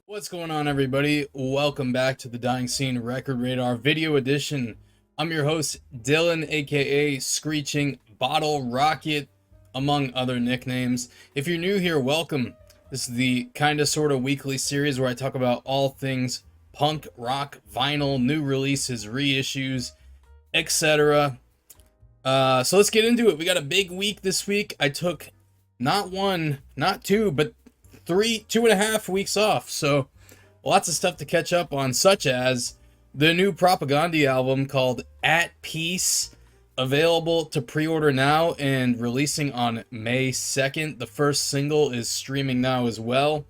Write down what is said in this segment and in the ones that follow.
What's going on, everybody? Welcome back to the Dying Scene Record Radar Video Edition. I'm your host, Dylan, aka Screeching Bottle Rocket, among other nicknames. If you're new here, welcome. This is the kind of sort of weekly series where I talk about all things punk, rock, vinyl, new releases, reissues, etc. So let's get into it. We got a big week this week. I took not one, not two, but 2.5 weeks off, so lots of stuff to catch up on, such as the new Propagandhi album called At Peace, available to pre-order now and releasing on May 2nd. The first single is streaming now as well.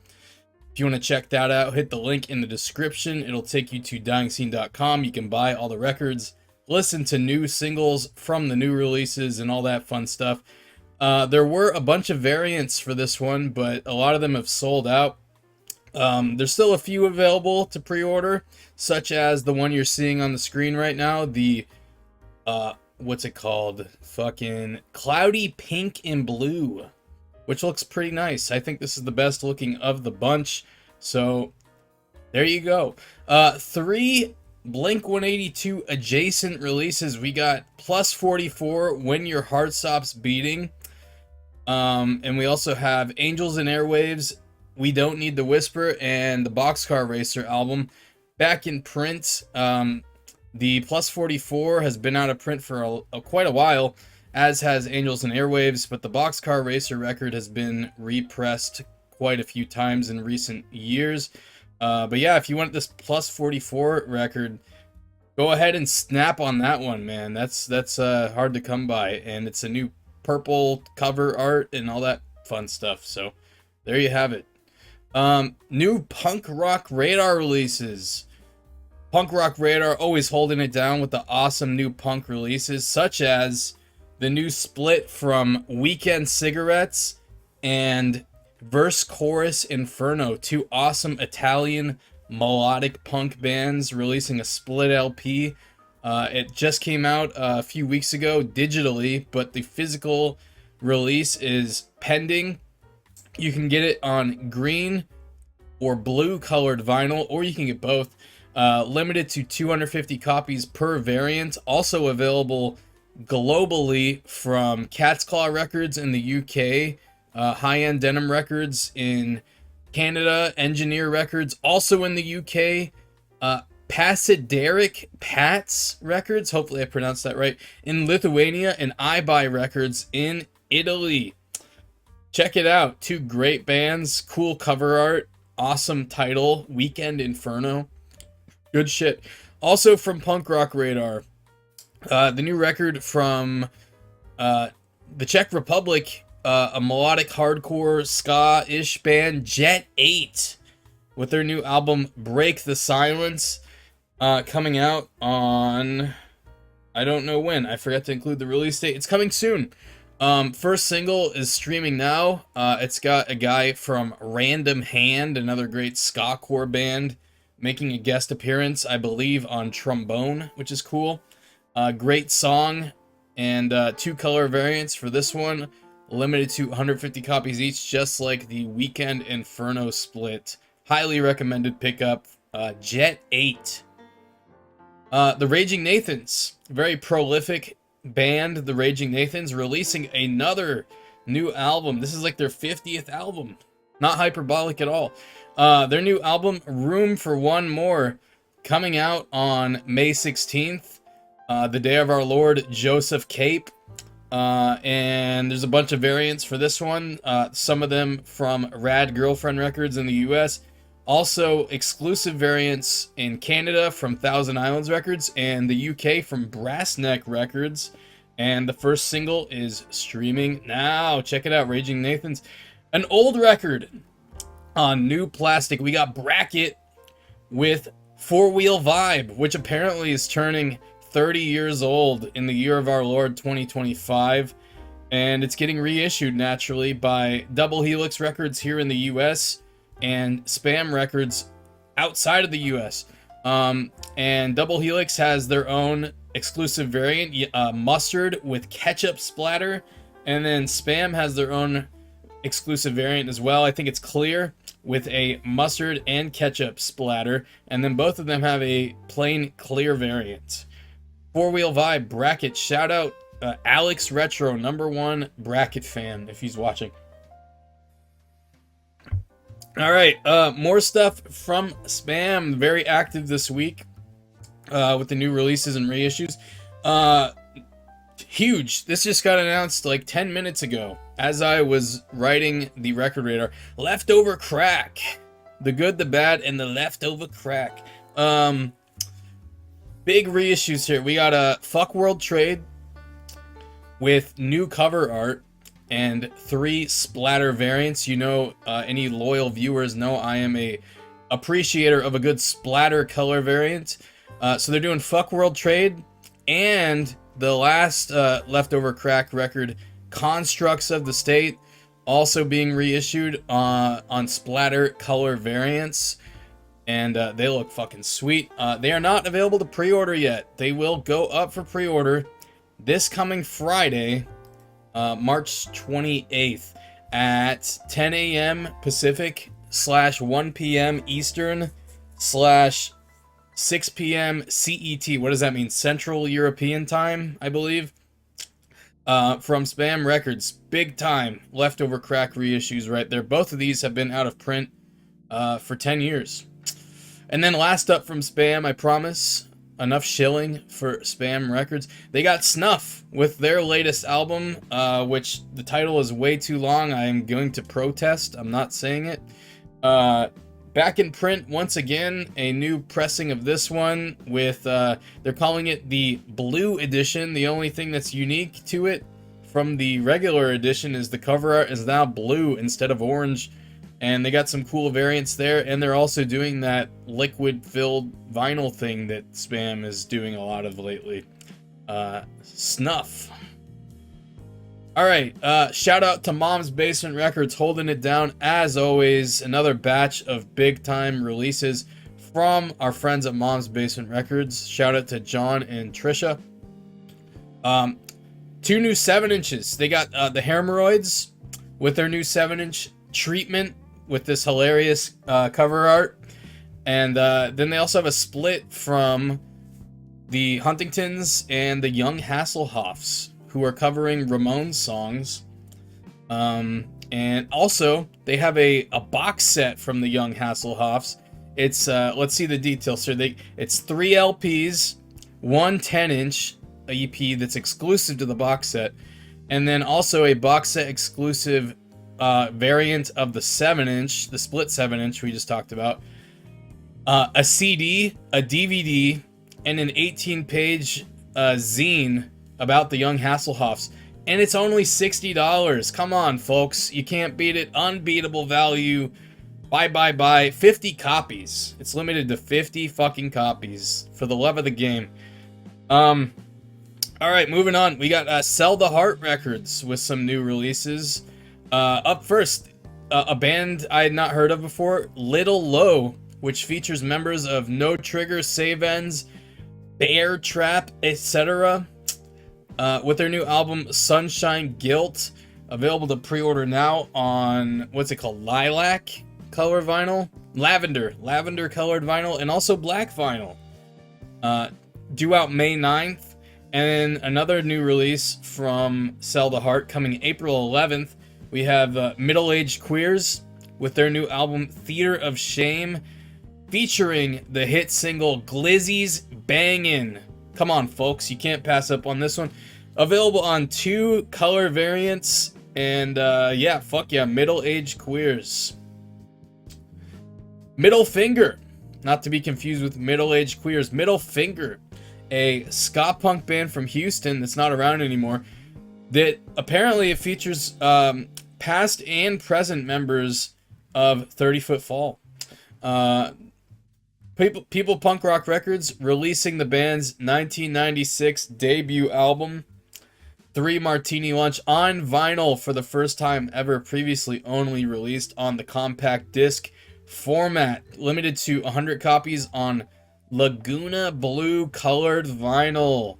If you want to check that out, hit the link in the description. It'll take you to dyingscene.com. You can buy all the records, listen to new singles from the new releases, and all that fun stuff. There were a bunch of variants for this one, but a lot of them have sold out. There's still a few available to pre-order, such as the one you're seeing on the screen right now, the, what's it called? Fucking Cloudy Pink and Blue, which looks pretty nice. I think this is the best looking of the bunch, so there you go. 3 Blink-182 adjacent releases. We got Plus 44, When Your Heart Stops Beating. And we also have Angels and Airwaves, We Don't Need the Whisper, and the Boxcar Racer album back in print. The Plus 44 has been out of print for quite a while, as has Angels and Airwaves, but the Boxcar Racer record has been repressed quite a few times in recent years. But yeah, if you want this Plus 44 record, go ahead and snap on that one, man. That's hard to come by, and it's a new purple cover art and all that fun stuff. So there you have it. New Punk Rock Radar releases. Punk Rock Radar always holding it down with the awesome new punk releases, such as the new split from Weekend Cigarettes and Verse Chorus Inferno, 2 awesome Italian melodic punk bands releasing a split LP. It just came out a few weeks ago digitally, but the physical release is pending. You can get it on green or blue colored vinyl, or you can get both. Limited to 250 copies per variant. Also available globally from Cat's Claw Records in the UK, High End Denim Records in Canada, Engineer Records also in the UK, Pasideric Pats Records, hopefully I pronounced that right, in Lithuania, and iBuy Records in Italy. Check it out. 2 great bands, cool cover art, awesome title, Weekend Inferno. Good shit. Also from Punk Rock Radar, the new record from the Czech Republic, a melodic hardcore ska-ish band, Jet 8, with their new album Break the Silence. Coming out on, I don't know when. I forgot to include the release date. It's coming soon. First single is streaming now. It's got a guy from Random Hand, another great ska-core band, making a guest appearance, I believe, on trombone, which is cool. Great song, and 2 color variants for this one. Limited to 150 copies each, just like the Weekend Inferno split. Highly recommended pickup. Jet 8. The Raging Nathans, very prolific band, the Raging Nathans, releasing another new album. This is like their 50th album. Not hyperbolic at all. Their new album, Room for One More, coming out on May 16th, the day of our Lord Joseph Cape. And there's a bunch of variants for this one. Some of them from Rad Girlfriend Records in the US. Also, exclusive variants in Canada from Thousand Islands Records and the UK from Brassneck Records. And the first single is streaming now. Check it out, Raging Nathans. An old record on new plastic. We got Bracket with Four Wheel Vibe, which apparently is turning 30 years old in the year of our Lord 2025. And it's getting reissued naturally by Double Helix Records here in the US and Spam Records outside of the US. And Double Helix has their own exclusive variant, mustard with ketchup splatter. And then Spam has their own exclusive variant as well. I think it's clear with a mustard and ketchup splatter. And then both of them have a plain clear variant. Four Wheel Vibe bracket. Shout out Alex Retro, #1 bracket fan, if he's watching. All right, more stuff from Spam. Very active this week with the new releases and reissues. Huge. This just got announced like 10 minutes ago as I was writing the record radar. Leftover Crack. The Good, the Bad, and the Leftover Crack. Big reissues here. We got a Fuck World Trade with new cover art and 3 splatter variants. You know, any loyal viewers know I am a appreciator of a good splatter color variant. So they're doing Fuck World Trade and the last Leftover Crack record, Constructs of the State, also being reissued on splatter color variants. And they look fucking sweet. They are not available to pre-order yet. They will go up for pre-order this coming Friday, March 28th at 10 a.m. Pacific / 1 p.m. Eastern / 6 p.m. CET. What does that mean? Central European Time, I believe. From Spam Records. Big time Leftover Crack reissues right there. Both of these have been out of print for 10 years. And then last up from Spam, I promise, enough shilling for Spam Records. They got Snuff with their latest album, which the title is way too long. I am going to protest. I'm not saying it. Back in print once again, a new pressing of this one with, they're calling it the Blue Edition. The only thing that's unique to it from the regular edition is the cover art is now blue instead of orange. And they got some cool variants there, and they're also doing that liquid-filled vinyl thing that Spam is doing a lot of lately. Snuff. Alright, shout out to Mom's Basement Records, holding it down as always. Another batch of big-time releases from our friends at Mom's Basement Records. Shout out to John and Trisha. 2 new 7-inches. They got the Hemorrhoids with their new 7-inch treatment with this hilarious cover art. And then they also have a split from the Huntingtons and the Young Hasselhoffs, who are covering Ramones songs. And also, they have a box set from the Young Hasselhoffs. It's, let's see the details here. It's 3 LPs, 1 10-inch EP that's exclusive to the box set, and then also a box set exclusive variant of the 7-inch, the split 7-inch we just talked about, a CD, a DVD, and an 18-page zine about the Young Hasselhoffs. And it's only $60. Come on, folks. You can't beat it. Unbeatable value. Buy. 50 copies. It's limited to 50 fucking copies. For the love of the game. Alright, moving on. We got Sell the Heart Records with some new releases. Up first, a band I had not heard of before, Little Low, which features members of No Trigger, Save Ends, Bear Trap, etc. With their new album Sunshine Guilt, available to pre-order now on, what's it called, lilac color vinyl? Lavender colored vinyl, and also black vinyl. Due out May 9th. And another new release from Sell the Heart coming April 11th. We have Middle-Aged Queers with their new album Theater of Shame, featuring the hit single Glizzy's Bangin'. Come on, folks, you can't pass up on this one. Available on 2 color variants, and yeah, fuck yeah, Middle-Aged Queers. Middle Finger, not to be confused with Middle-Aged Queers. Middle Finger, a ska punk band from Houston that's not around anymore, that apparently it features past and present members of 30 Foot Fall. People Punk Rock Records releasing the band's 1996 debut album, 3 Martini Lunch, on vinyl for the first time ever, previously only released on the compact disc format, limited to 100 copies on Laguna Blue colored vinyl.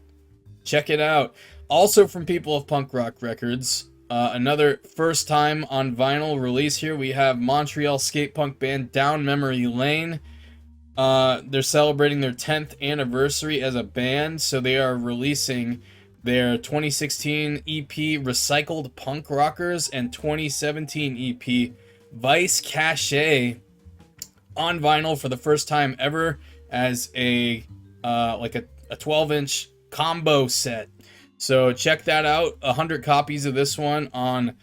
Check it out. Also from People of Punk Rock Records, another first time on vinyl release here. We have Montreal skate punk band Down Memory Lane. They're celebrating their 10th anniversary as a band, so they are releasing their 2016 EP Recycled Punk Rockers and 2017 EP Vice Cache on vinyl for the first time ever as a 12-inch combo set. So check that out. 100 copies of this one on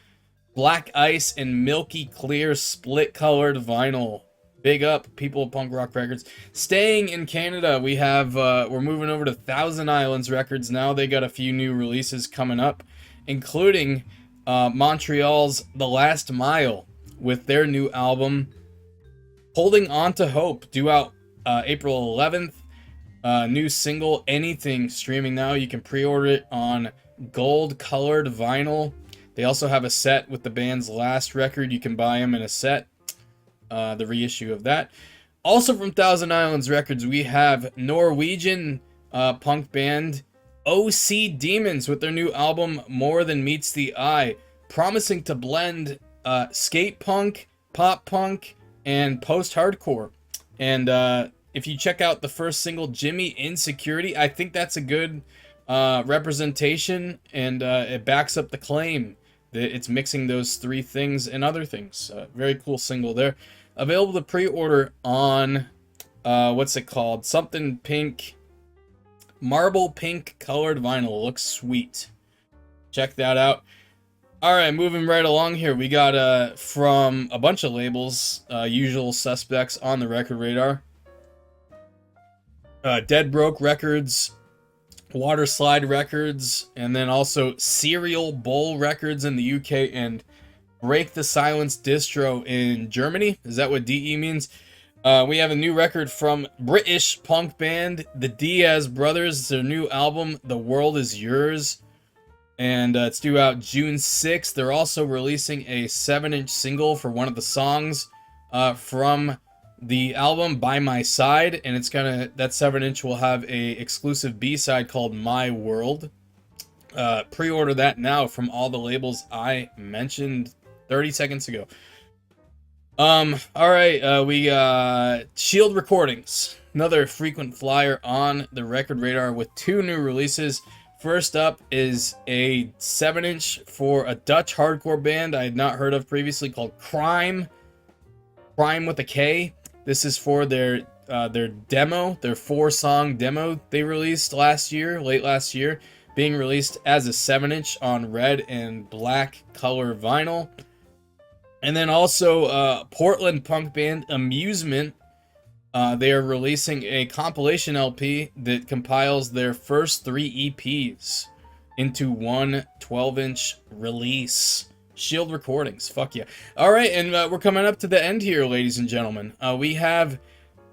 black ice and milky clear split colored vinyl. Big up, People of Punk Rock Records. Staying in Canada, we have we're moving over to Thousand Islands Records now. They got a few new releases coming up, including Montreal's The Last Mile with their new album Holding On to Hope, due out April 11th. New single Anything streaming now. You can pre-order it on gold colored vinyl. They also have a set with the band's last record. You can buy them in a set. The reissue of that. Also from Thousand Islands Records, we have Norwegian punk band OC Demons with their new album More Than Meets the Eye, promising to blend skate punk, pop punk, and post-hardcore. And if you check out the first single, Jimmy Insecurity, I think that's a good representation, and it backs up the claim that it's mixing those three things and other things. Very cool single there. Available to pre-order on, what's it called? Something pink. Marble pink colored vinyl. Looks sweet. Check that out. Alright, moving right along here. We got from a bunch of labels, usual suspects on the record radar. Dead Broke Records, Water Slide Records, and then also Cereal Bowl Records in the UK, and Break the Silence Distro in Germany. Is that what DE means? We have a new record from British punk band the Diaz Brothers. Their new album, The World Is Yours, and it's due out June 6th. They're also releasing a 7-inch single for one of the songs from the album, By My Side, and it's gonna, that 7-inch will have a exclusive B-side called My World. Pre-order that now from all the labels I mentioned 30 seconds ago. Alright, we got Shield Recordings, another frequent flyer on the record radar with 2 new releases. First up is a 7-inch for a Dutch hardcore band I had not heard of previously called Crime with a K. This is for their demo, their 4-song demo they released late last year, being released as a 7-inch on red and black color vinyl. And then also Portland punk band Amusement. They are releasing a compilation LP that compiles their first 3 EPs into one 12-inch release. Shield Recordings, fuck yeah. Alright, and we're coming up to the end here, ladies and gentlemen. We have,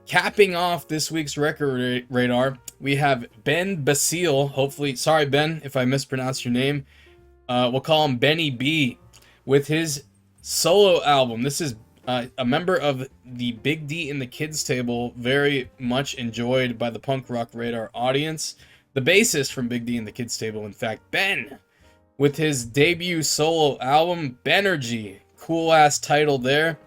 capping off this week's record radar, we have Ben Basile, hopefully, sorry Ben if I mispronounced your name, we'll call him Benny B, with his solo album. This is a member of the Big D and the Kids Table, very much enjoyed by the Punk Rock Radar audience. The bassist from Big D and the Kids Table, in fact, Ben, with his debut solo album, Benergy. Cool ass title there.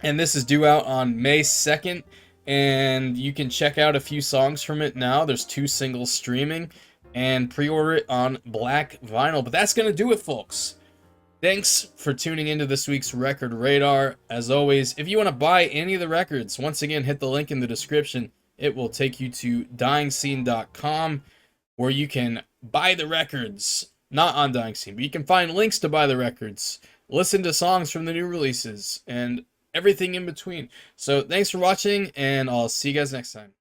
And this is due out on May 2nd, and you can check out a few songs from it now. There's 2 singles streaming, and pre-order it on black vinyl. But that's gonna do it, folks. Thanks for tuning into this week's Record Radar. As always, if you want to buy any of the records, once again, hit the link in the description. It will take you to DyingScene.com, where you can buy the records. Not on Dying Scene, but you can find links to buy the records, listen to songs from the new releases, and everything in between. So thanks for watching, and I'll see you guys next time.